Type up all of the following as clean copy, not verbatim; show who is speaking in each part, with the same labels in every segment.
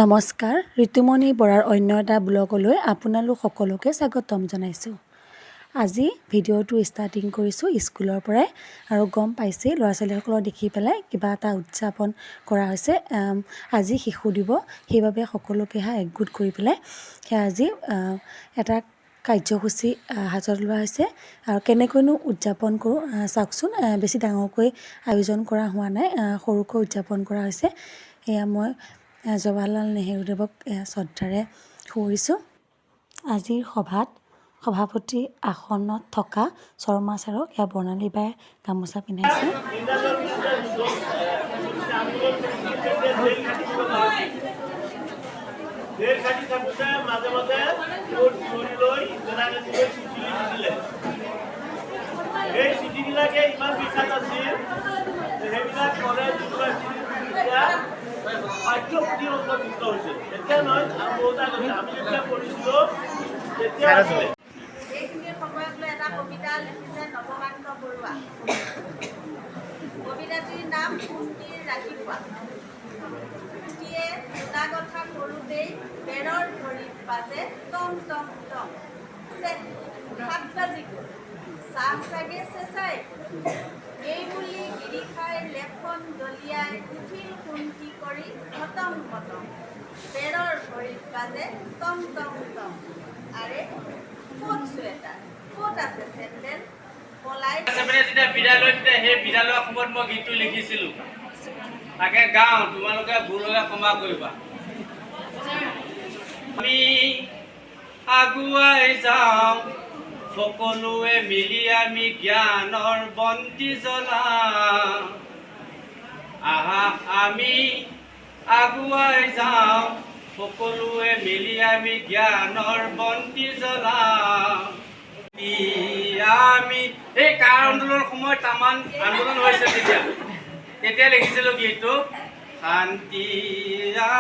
Speaker 1: নমস্কাৰ, ঋতুমণি বৰাৰ অন্য এটা ব্লগলৈ আপোনালোক সকলোকে স্বাগতম জনাইছোঁ। আজি ভিডিঅ'টো ষ্টাৰ্টিং কৰিছোঁ স্কুলৰ পৰাই আৰু গম পাইছে ল'ৰা ছোৱালীসকলক দেখি পেলাই কিবা এটা উদযাপন কৰা হৈছে। আজি শিশু দিৱস, সেইবাবে সকলোকে একগোট কৰি পেলাই আজি এটা কাৰ্যসূচী হাতত লোৱা হৈছে আৰু কেনেকৈনো উদযাপন কৰোঁ চাওকচোন। বেছি ডাঙৰকৈ আয়োজন কৰা হোৱা নাই, সৰুকৈ উদযাপন কৰা হৈছে। এয়া মই জৱাহৰলাল নেহৰুদেৱক শ্ৰদ্ধাৰে সুঁৱৰিছোঁ। আজিৰ সভাত সভাপতি আসনত থকা শৰ্মা ছাৰক বৰ্ণালী বাই গামোচা পিন্ধাইছে।
Speaker 2: পাঠ্যপুথিৰ অন্তৰ্ভুক্ত হৈছে। এতিয়া নহয়, আমি যেতিয়া পঢ়িছিলোঁ তেতিয়া এইখিনি সময়ত লৈ এটা কবিতা লিখিছে নৱকান্ত বৰুৱা। কবিতাটিৰ নাম কুন্তীৰ ৰাতিপুৱা। কুন্তীয়ে দুটা কথা কৰোঁতেই বেৰৰ ভৰিত বাজে টম টম টম। 7 বাজি গ'ল, চাহ চাগে চেঁচাই এই বুলি গিৰিষাই লেপখন দলিয়াই উঠিল সোণটি কৰি খতম খতম। বেৰৰ ভৰিত বাজে টম টম টম। আৰে ক'ত চুৱেটাৰ, ক'ত আছে চেণ্ডেল, পলাই
Speaker 3: যেতিয়া বিদ্যালয়ত সেই বিদ্যালয়ৰ সময়ত মই গীতটো লিখিছিলোঁ, তাকে গাওঁ, তোমালোকে ভুল হ'লে ক্ষমা কৰিবা। আমি আগুৱাই যাওঁ সকলোৱে মিলি, আমি জ্ঞানৰ বন্তি জ্বলাওঁ। আহা আমি আগুৱাই যাওঁ সকলোৱে মিলি, আমি জ্ঞানৰ বন্তি জ্বলাওঁ। আমি এই কাৰ আন্দোলনৰ সময়ত তামান আন্দোলন হৈছে, তেতিয়া লিখিছিলোঁ গীতটো। শান্তি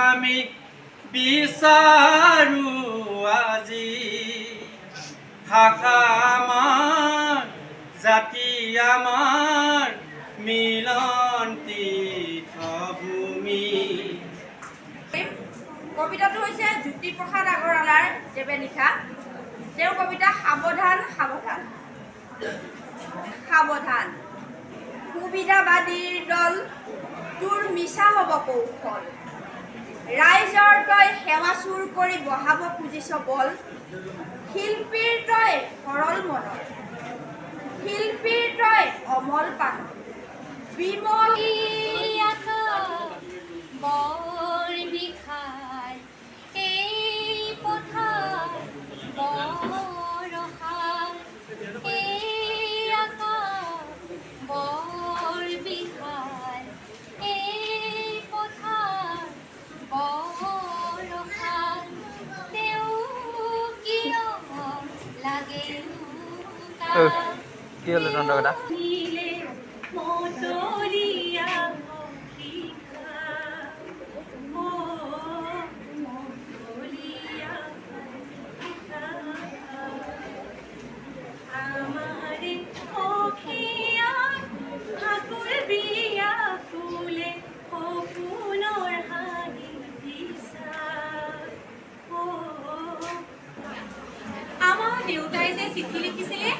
Speaker 3: আমি বিচাৰো আজি, ভাষা আমাৰ, জাতি আমাৰ, মিলন তীৰ্থভূমি।
Speaker 4: কবিতাটো হৈছে জ্যোতিপ্ৰসাদ আগৰৱালাৰ দেৱে লিখা। তেওঁৰ কবিতা সাৱধান সাৱধান সাৱধান। সুবিধাবাদীৰ দল তোৰ মিছা হ'ব কৌশল, ৰাইজৰ তই সেৱা চুৰ কৰি বহাব খুজিছ বল। শিল্পীৰ তই সৰল মনৰ, শিল্পীৰ তই অমল পান, বিমল
Speaker 5: বৰ বিষাই এই পথাৰ বৰষাৰ, এই আকাশ বৰ বিষাই এই পথাৰ বৰষাৰ। তেওঁ কিয় লাগে
Speaker 3: কি হ'লে নন্দকতা?
Speaker 4: আমাৰ দেউতাই যে চিঠি লিখিছিলে,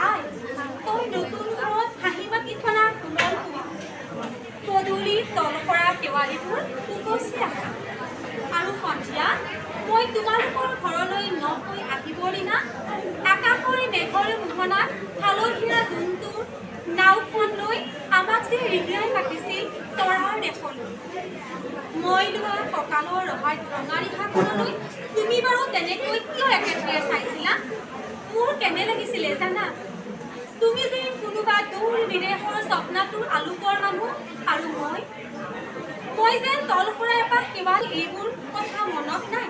Speaker 4: আই তই নতুন ঘৰত হাঁহি মাতি থকা কোমল পদূলিৰ তলপৰা শেৱালিবোৰ উপচি আছে। আৰু সন্ধিয়া মই তোমালোকৰ ঘৰলৈ নকৈ আহিবৰ দিনা আকাশৰ মেঘৰ মোহনাত হালধীয়া জোনটোৰ নাওখন লৈ আমাক যে ৰিঙাই মাতিছিল তৰাৰ দেশলৈ। মই লোৱা কঁকালৰ ৰঙা ৰিহাখনলৈ তুমি বাৰু তেনেকৈ কিয় একেথৰে চাইছিলা? মোৰ কেনে লাগিছিলে জানা? তুমি যে কোনোবা দূৰ বিদেশৰ স্বপ্নাটোৰ আলোকৰ মানুহ, আৰু মই যেন তলফৰা এপাহ শেৱাল। এইবোৰ কথা মনত নাই?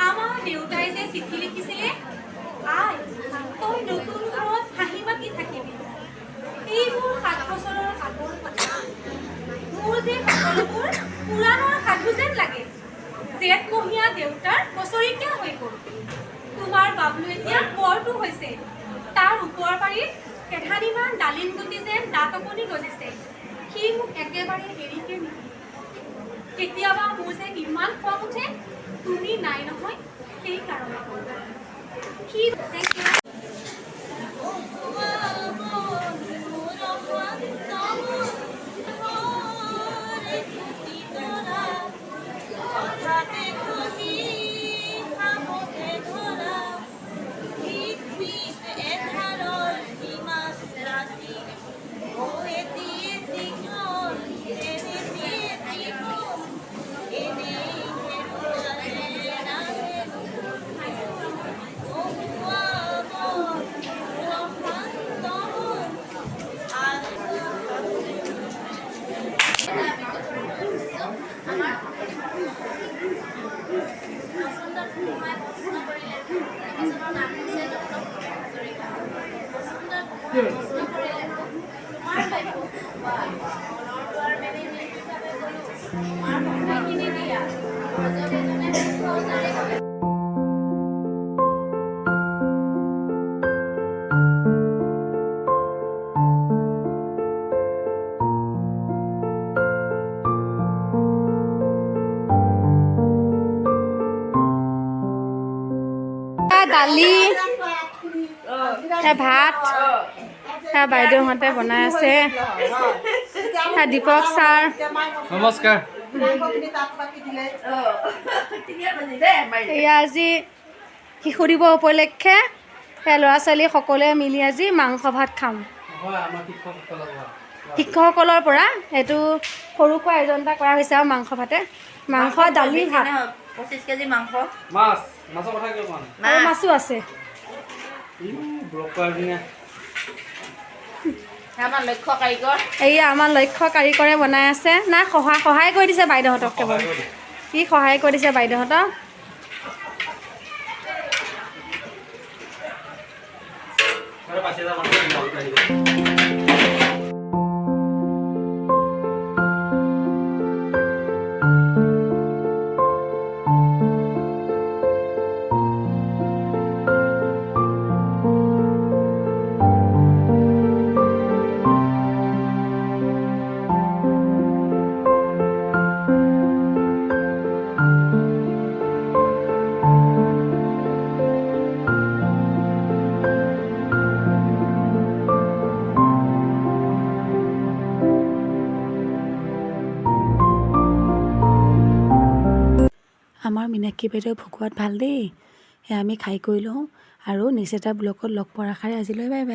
Speaker 4: আমাৰ দেউতাই যে চিঠি লিখিছিলে, আই তই নতুন ঘৰত হাঁহি মাতি থাকিবি। এইবোৰ 7 বছৰৰ আগৰ কথা। মোৰ যে সকলোবোৰ পুৰাণৰ সাধু যেন লাগে। জেঠমহীয়া দেউতাৰ বছৰেকীয়া হৈ গ'ল। তোমাৰ বাবলু এতিয়া বৰটো হৈছে। তাৰ ওপৰ পাৰি কেইটামান ডালিম গুটি যেন দাঁত অকণি গজিছে। সি মোক একেবাৰে এৰিকে নিদিয়ে। কেতিয়াবা মোৰ যে ইমান খং উঠে তুমি নাই নহয় সেইকাৰণে কি থেংক ইউ দালি ভাত বাইদেউহঁতে বনাই আছে দীপক ছাৰ
Speaker 3: নমস্কাৰ
Speaker 4: এয়া আজি শিশু দিৱস উপলক্ষে ল'ৰা ছোৱালী সকলোৱে মিলি আজি মাংস ভাত খাম শিক্ষকসকলৰ পৰা এইটো সৰুকৈ আয়োজন এটা কৰা হৈছে আৰু মাংস ভাতে মাংস দালি ভাত
Speaker 2: 25 কেজি মাংস
Speaker 3: মাছৰ কথা কিয় কোৱা
Speaker 4: আৰু মাছো আছে
Speaker 2: আমাৰ লক্ষ্য কাৰিকৰ
Speaker 4: এয়া আমাৰ লক্ষ্য কাৰিকৰে বনাই আছে নাই সহায় কৰি দিছে বাইদেউহঁতক কেৱল কি সহায় কৰি দিছে বাইদেউহঁতক
Speaker 1: আমাৰ মীনাক্ষী বাইদেউ ভকুৱাত ভাল দেই সেয়া আমি খাই কৰি লওঁ আৰু নেক্সট এটা ব্লগত লগ পোৱাৰ আশাৰে আজিলৈ বাই বাই